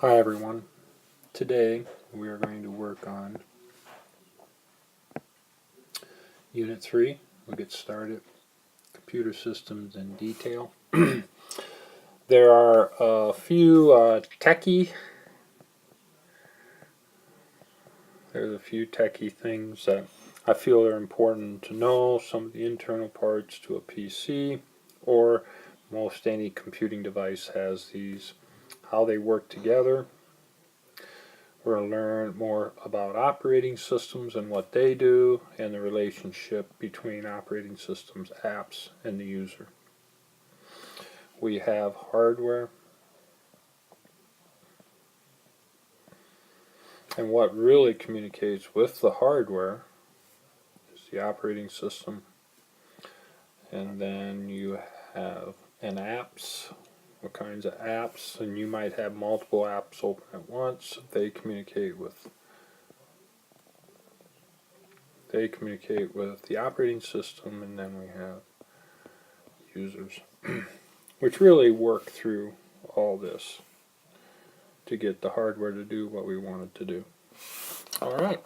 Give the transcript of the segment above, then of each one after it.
Hi everyone. Today we are going to work on Unit 3. We'll get started. Computer systems in detail. There are a few there's a few techie things that I feel are important to know. Some of the internal parts to a PC, or most any computing device has these, how they work together. We're going to learn more about operating systems and what they do, and the relationship between operating systems, apps, and the user. We have hardware, and what really communicates with the hardware is the operating system. And then you have apps. What kinds of apps? And you might have multiple apps open at once. They communicate with the operating system, and then we have users, which really work through all this to get the hardware to do what we want it to do. Alright.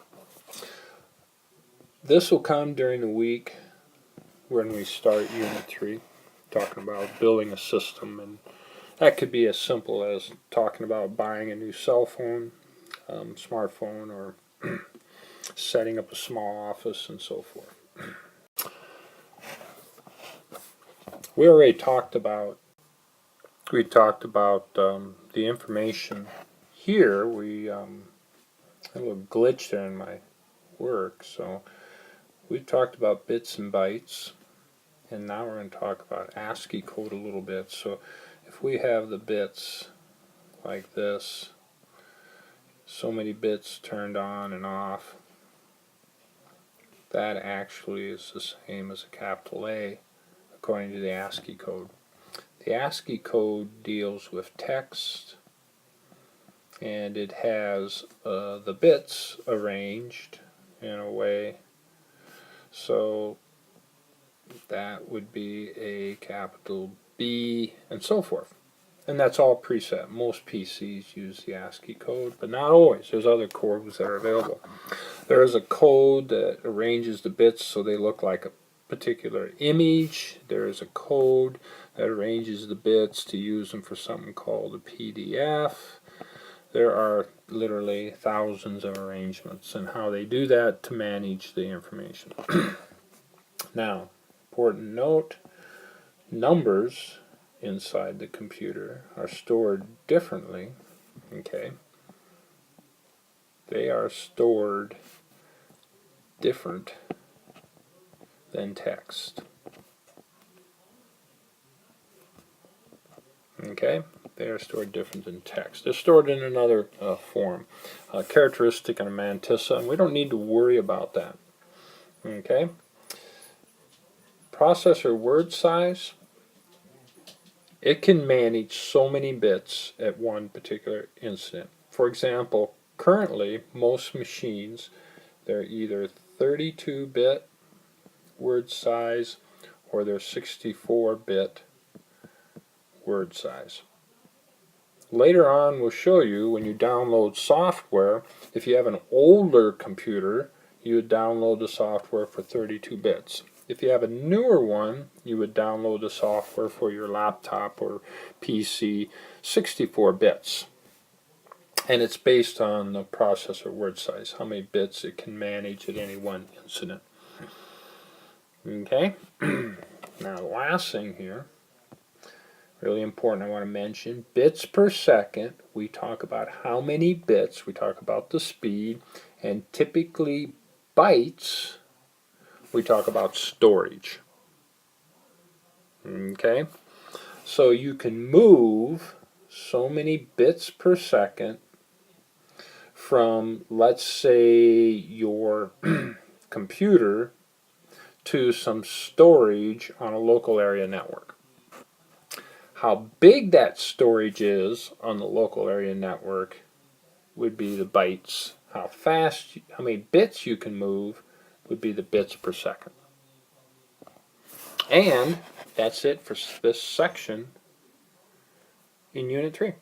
This will come during the week when we start Unit 3, talking about building a system, and that could be as simple as talking about buying a new cell phone, smartphone, or setting up a small office and so forth. We already talked about the information here. We had a little glitch there in my work, so we talked about bits and bytes, and now we're going to talk about ASCII code a little bit. So if we have the bits like this, so many bits turned on and off, that actually is the same as a capital A according to the ASCII code. The ASCII code deals with text, and it has the bits arranged in a way, so that would be a capital B and so forth. And that's all preset. Most PCs use the ASCII code, but not always. There's other codes that are available. There is a code that arranges the bits so they look like a particular image. There is a code that arranges the bits to use them for something called a PDF. There are literally thousands of arrangements and how they do that to manage the information. Now, important note, numbers inside the computer are stored differently. Okay, they are stored different than text. Okay, they are stored different than text. They're stored in another form, a characteristic in a mantissa, and we don't need to worry about that. Okay, processor word size. It can manage so many bits at one particular instant. For example, currently most machines, they're either 32-bit word size or they're 64-bit word size. Later on we'll show you when you download software, if you have an older computer, you would download the software for 32 bits. If you have a newer one, you would download the software for your laptop or PC, 64 bits. And it's based on the processor word size, how many bits it can manage at any one incident. Okay? Now the last thing here, really important I want to mention, bits per second. We talk about how many bits, we talk about the speed, and typically bytes, we talk about storage. Okay, so you can move so many bits per second from, let's say, your computer to some storage on a local area network. How big that storage is on the local area network would be the bytes. How many bits you can move would be the bits per second. And that's it for this section in Unit 3.